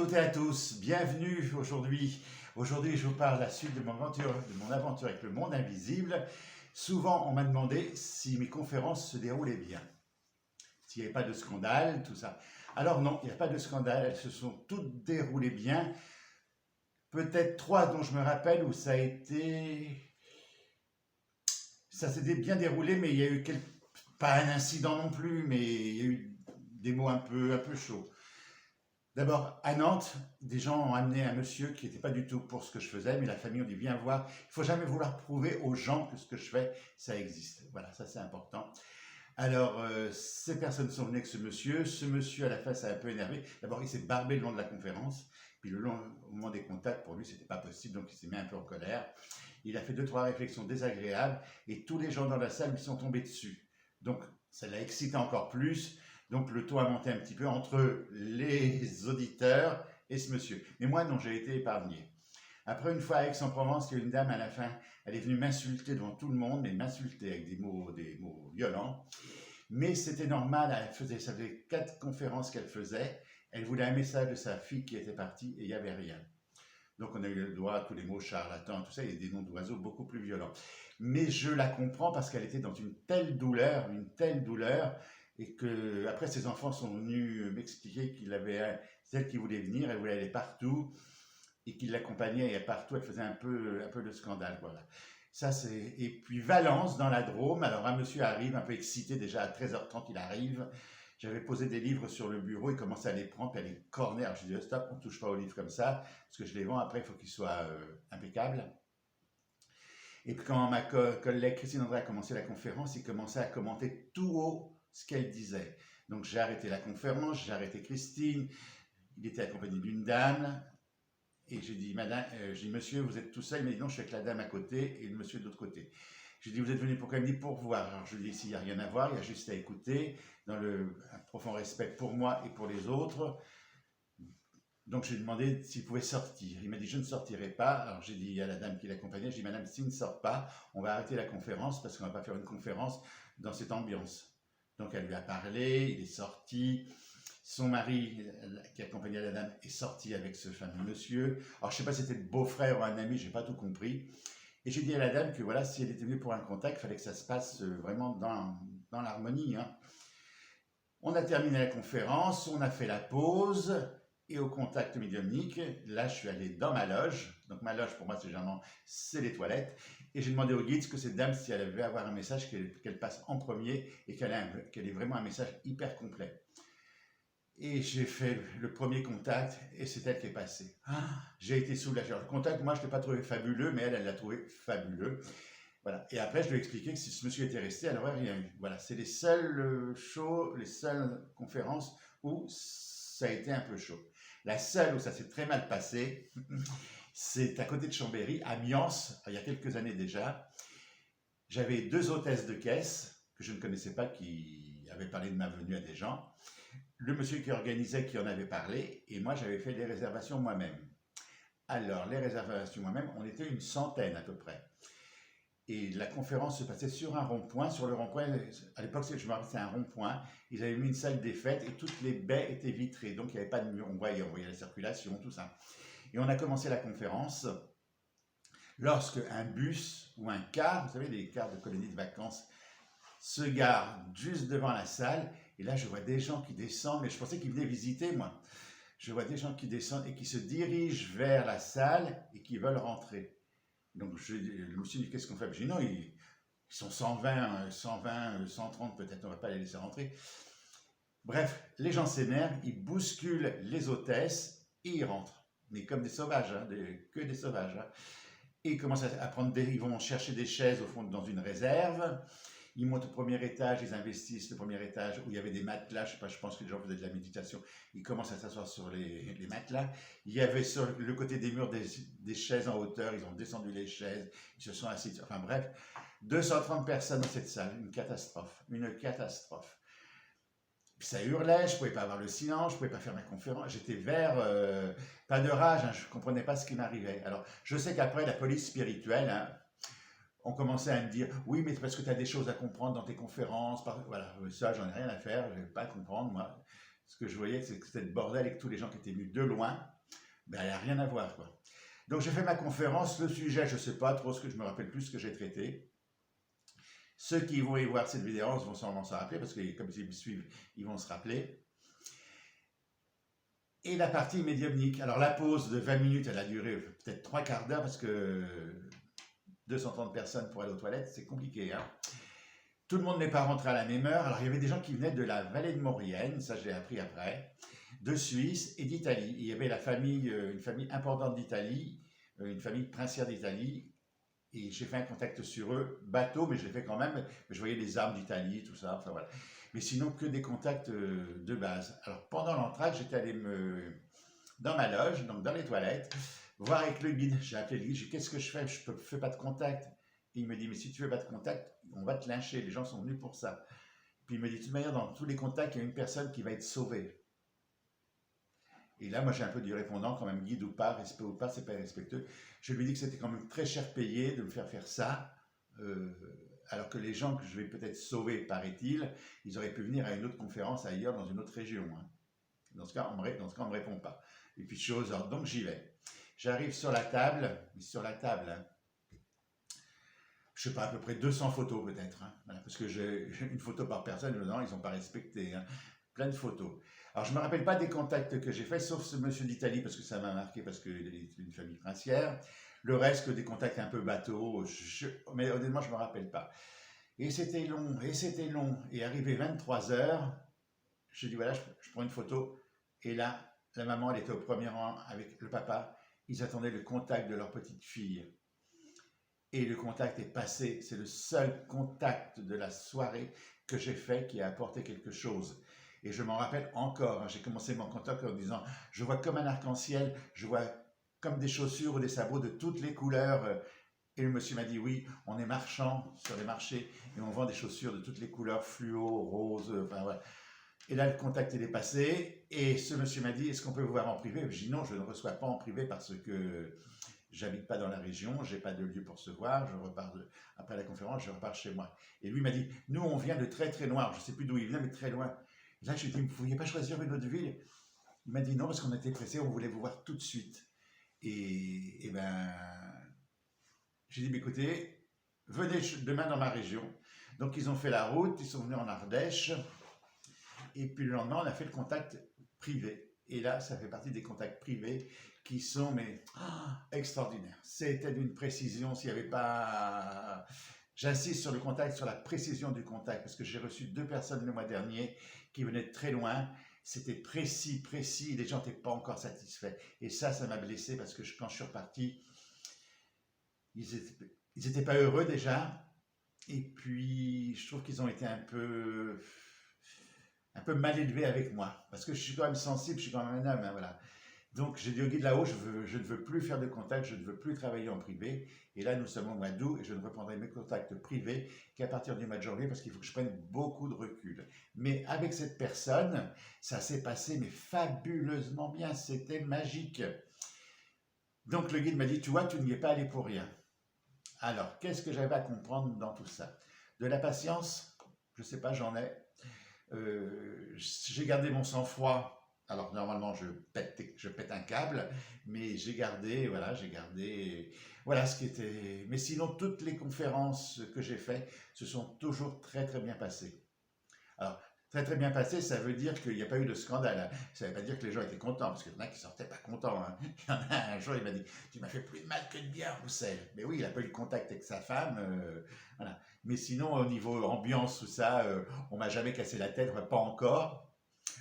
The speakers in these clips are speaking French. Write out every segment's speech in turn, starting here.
toutes et à tous, bienvenue aujourd'hui. Aujourd'hui, je vous parle de la suite de mon aventure avec le monde invisible. Souvent, on m'a demandé si mes conférences se déroulaient bien, s'il n'y avait pas de scandale, tout ça. Alors non, il n'y a pas de scandale, elles se sont toutes déroulées bien. Peut-être 3 dont je me rappelle où ça s'était bien déroulé, mais il y a eu pas un incident non plus, mais il y a eu des mots un peu chauds. D'abord, à Nantes, des gens ont amené un monsieur qui n'était pas du tout pour ce que je faisais, mais la famille ont dit viens voir. Il ne faut jamais vouloir prouver aux gens que ce que je fais, ça existe. Voilà, ça c'est important. Alors, ces personnes sont venues avec ce monsieur. Ce monsieur, à la fin, s'est un peu énervé. D'abord, il s'est barbé le long de la conférence. Puis au moment des contacts, pour lui, c'était pas possible, donc il s'est mis un peu en colère. Il a fait 2-3 réflexions désagréables et tous les gens dans la salle lui sont tombés dessus. Donc, ça l'a excité encore plus. Donc le ton a monté un petit peu entre les auditeurs et ce monsieur. Mais moi, non, j'ai été épargné. Après, une fois à Aix-en-Provence, il y a une dame à la fin, elle est venue m'insulter devant tout le monde, mais m'insulter avec des mots violents. Mais c'était normal, ça faisait 4 conférences qu'elle faisait. Elle voulait un message de sa fille qui était partie et il n'y avait rien. Donc on a eu le droit à tous les mots charlatans, tout ça, il y a des noms d'oiseaux beaucoup plus violents. Mais je la comprends parce qu'elle était dans une telle douleur, et que après ses enfants sont venus m'expliquer qu'il avait celle qui voulait venir, elle voulait aller partout et qu'il l'accompagnait et partout elle faisait un peu de scandale, voilà. Ça c'est et puis Valence dans la Drôme. Alors un monsieur arrive un peu excité déjà à 13h30, il arrive. J'avais posé des livres sur le bureau, il commençait à les prendre, puis à les corner. Alors je dis stop, on ne touche pas aux livres comme ça, parce que je les vends après, il faut qu'ils soient impeccables. Et puis quand ma collègue Christine André a commencé la conférence, il commençait à commenter tout haut ce qu'elle disait. Donc j'ai arrêté la conférence, j'ai arrêté Christine, il était accompagné d'une dame, et j'ai dit, madame, monsieur, vous êtes tout seul? Il m'a dit non, je suis avec la dame à côté et le monsieur de l'autre côté. J'ai dit, vous êtes venu pourquoi? Il me dit, pour voir. Alors je lui ai dit, s'il n'y a rien à voir, il y a juste à écouter, dans un profond respect pour moi et pour les autres. Donc j'ai demandé s'il pouvait sortir. Il m'a dit, je ne sortirai pas. Alors j'ai dit à la dame qui l'accompagnait, j'ai dit, madame, s'il ne sort pas, on va arrêter la conférence parce qu'on ne va pas faire une conférence dans cette ambiance. Donc elle lui a parlé, il est sorti. Son mari, qui accompagnait la dame, est sorti avec ce fameux monsieur. Alors je ne sais pas si c'était le beau-frère ou un ami, je n'ai pas tout compris. Et j'ai dit à la dame que voilà, si elle était venue pour un contact, il fallait que ça se passe vraiment dans l'harmonie. Hein. On a terminé la conférence, on a fait la pause, et au contact médiumnique, là je suis allé dans ma loge. Donc ma loge pour moi c'est généralement c'est les toilettes. Et j'ai demandé au guide que cette dame, si elle avait avoir un message, qu'elle passe en premier et qu'elle ait vraiment un message hyper complet. Et j'ai fait le premier contact et c'est elle qui est passée. J'ai été soulagé. Alors, le contact, moi, je ne l'ai pas trouvé fabuleux, mais elle l'a trouvé fabuleux. Voilà. Et après, je lui ai expliqué que si ce monsieur était resté, elle n'aurait rien eu. Voilà, c'est les seuls shows, les seules conférences où ça a été un peu chaud. La seule où ça s'est très mal passé, c'est à côté de Chambéry, à Miance, il y a quelques années déjà. J'avais 2 hôtesses de caisse que je ne connaissais pas qui avaient parlé de ma venue à des gens. Le monsieur qui organisait qui en avait parlé, et moi j'avais fait les réservations moi-même. Alors, les réservations moi-même, on était une centaine à peu près. Et la conférence se passait sur un rond-point. Sur le rond-point, à l'époque, je me rappelle, c'était un rond-point. Ils avaient mis une salle des fêtes et toutes les baies étaient vitrées. Donc, il n'y avait pas de mur. On voyait la circulation, tout ça. Et on a commencé la conférence lorsque un bus ou un car, vous savez, les cars de colonies de vacances, se gare juste devant la salle. Et là, je vois des gens qui descendent, mais je pensais qu'ils venaient visiter, moi. Je vois des gens qui descendent et qui se dirigent vers la salle et qui veulent rentrer. Donc, je me suis dit, qu'est-ce qu'on fait? J'ai dit, non, ils sont 120, 130, peut-être, on ne va pas les laisser rentrer. Bref, les gens s'énervent, ils bousculent les hôtesses et ils rentrent. Mais comme des sauvages, hein, que des sauvages. Hein. Et ils commencent à prendre ils vont chercher des chaises au fond dans une réserve. Ils montent au premier étage, ils investissent le premier étage où il y avait des matelas, je sais pas, je pense que les gens faisaient de la méditation, ils commencent à s'asseoir sur les matelas. Il y avait sur le côté des murs des chaises en hauteur, ils ont descendu les chaises, ils se sont assis, enfin bref, 230 personnes dans cette salle, une catastrophe, une catastrophe. Puis ça hurlait, je ne pouvais pas avoir le silence, je ne pouvais pas faire ma conférence, j'étais pas de rage, hein, je ne comprenais pas ce qui m'arrivait. Alors, je sais qu'après, la police spirituelle, hein, on commençait à me dire, oui, mais c'est parce que tu as des choses à comprendre dans tes conférences. Voilà, ça, j'en ai rien à faire, je ne vais pas comprendre, moi. Ce que je voyais, c'est que c'était le bordel et que tous les gens qui étaient venus de loin, Ben, elle n'a rien à voir, quoi. Donc j'ai fait ma conférence, le sujet, je ne sais pas trop ce que je me rappelle plus ce que j'ai traité. Ceux qui vont y voir cette vidéo vont sûrement s'en rappeler, parce que comme ils me suivent, ils vont se rappeler. Et la partie médiumnique. Alors la pause de 20 minutes, elle a duré peut-être 3/4 d'heure, parce que 230 personnes pour aller aux toilettes, c'est compliqué, hein. Tout le monde n'est pas rentré à la même heure. Alors il y avait des gens qui venaient de la vallée de Maurienne, ça j'ai appris après, de Suisse et d'Italie. Il y avait la famille, une famille importante d'Italie, une famille princière d'Italie, et j'ai fait un contact sur eux, bateau, mais je l'ai fait quand même. Je voyais les armes d'Italie, tout ça, enfin voilà. Mais sinon, que des contacts de base. Alors pendant l'entracte, j'étais allé dans ma loge, donc dans les toilettes, voir avec le guide. J'ai appelé le guide, j'ai dit qu'est-ce que je fais? Je ne fais pas de contact. Et il me dit, mais si tu ne fais pas de contact, on va te lyncher, les gens sont venus pour ça. Puis il me dit, de toute manière, dans tous les contacts, il y a une personne qui va être sauvée. Et là, moi, j'ai un peu du répondant, quand même, guide ou pas, respect ou pas, c'est pas respectueux. Je lui dis que c'était quand même très cher payé de me faire faire ça, alors que les gens que je vais peut-être sauver, paraît-il, ils auraient pu venir à une autre conférence ailleurs, dans une autre région, hein. Dans ce cas, on me répond pas. Et puis, chose, donc j'y vais. J'arrive sur la table, hein, je sais pas, à peu près 200 photos peut-être, hein, voilà, parce que j'ai une photo par personne, non, ils n'ont pas respecté, hein, plein de photos. Alors je ne me rappelle pas des contacts que j'ai faits, sauf ce monsieur d'Italie, parce que ça m'a marqué, parce qu'il est une famille princière. Le reste, que des contacts un peu bateaux, mais honnêtement, je ne me rappelle pas. Et c'était long, et arrivé 23 heures, je dis voilà, je prends une photo, et là, la maman, elle était au premier rang avec le papa, ils attendaient le contact de leur petite fille. Et le contact est passé. C'est le seul contact de la soirée que j'ai fait qui a apporté quelque chose. Et je m'en rappelle encore, hein, j'ai commencé mon contact en disant, je vois comme un arc-en-ciel, je vois comme des chaussures ou des sabots de toutes les couleurs. Et le monsieur m'a dit, oui, on est marchand sur les marchés et on vend des chaussures de toutes les couleurs, fluo, rose, enfin voilà. Et là, le contact est passé et ce monsieur m'a dit, est-ce qu'on peut vous voir en privé? Je dis non, je ne reçois pas en privé parce que j'habite pas dans la région, j'ai pas de lieu pour se voir, je repars après la conférence, je repars chez moi. Et lui m'a dit, nous on vient de très très loin, je sais plus d'où il vient, mais très loin. Et là je lui ai dit, vous ne pouviez pas choisir une autre ville? Il m'a dit non, parce qu'on était pressé, on voulait vous voir tout de suite. Et ben, j'ai dit, écoutez, venez demain dans ma région. Donc ils ont fait la route, ils sont venus en Ardèche, et puis le lendemain on a fait le contact privé. Et là, ça fait partie des contacts privés qui sont extraordinaires. C'était d'une précision, s'il n'y avait pas... J'insiste sur le contact, sur la précision du contact, parce que j'ai reçu 2 personnes le mois dernier qui venaient de très loin. C'était précis, les gens n'étaient pas encore satisfaits. Et ça m'a blessé, parce que quand je suis reparti, ils n'étaient pas heureux déjà. Et puis, je trouve qu'ils ont été un peu mal élevés avec moi, parce que je suis quand même sensible, je suis quand même un homme, hein, voilà. Donc j'ai dit au guide là-haut, je ne veux plus faire de contact, je ne veux plus travailler en privé. Et là, nous sommes au mois d'août et je ne reprendrai mes contacts privés qu'à partir du mois de janvier parce qu'il faut que je prenne beaucoup de recul. Mais avec cette personne, ça s'est passé mais fabuleusement bien, c'était magique. Donc le guide m'a dit, tu vois, tu n'y es pas allé pour rien. Alors, qu'est-ce que j'avais à comprendre dans tout ça? De la patience, je ne sais pas, j'en ai. J'ai gardé mon sang-froid. Alors normalement je pète un câble, mais j'ai gardé voilà ce qui était. Mais sinon toutes les conférences que j'ai faites se sont toujours très très bien passées. Alors très très bien passées, ça veut dire qu'il n'y a pas eu de scandale, hein. Ça ne veut pas dire que les gens étaient contents, parce qu'il y en a qui sortaient pas contents, hein. Il y en a un jour il m'a dit, tu m'as fait plus de mal que de bien, Roussel. Mais oui, il n'a pas eu le contact avec sa femme, voilà. Mais sinon au niveau ambiance tout ça, on m'a jamais cassé la tête, pas encore.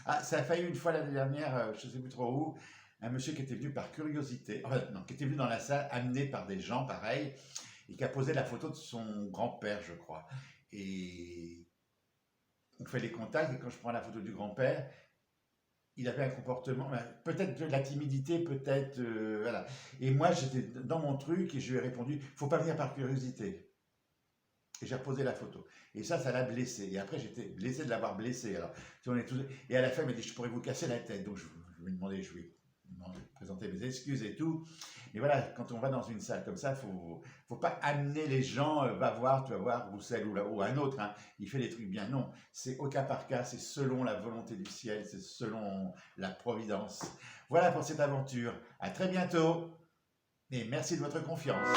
Ah, ça a failli une fois l'année dernière, je ne sais plus trop où, un monsieur qui était venu par curiosité, enfin, non, qui était venu dans la salle, amené par des gens pareils, et qui a posé la photo de son grand-père, je crois. Et on fait les contacts, et quand je prends la photo du grand-père, il avait un comportement, peut-être de la timidité, peut-être, voilà. Et moi, j'étais dans mon truc, et je lui ai répondu, faut pas venir par curiosité. Et j'ai reposé la photo. Et ça l'a blessé. Et après, j'étais blessé de l'avoir blessé. Alors, on est tous... Et à la fin, il m'a dit, je pourrais vous casser la tête. Donc, je lui ai demandé de jouer. présenter mes excuses et tout. Mais voilà, quand on va dans une salle comme ça, faut pas amener les gens, va voir, tu vas voir Roussel ou un autre, hein, il fait des trucs bien. Non, c'est au cas par cas, c'est selon la volonté du ciel, c'est selon la providence. Voilà pour cette aventure. À très bientôt et merci de votre confiance.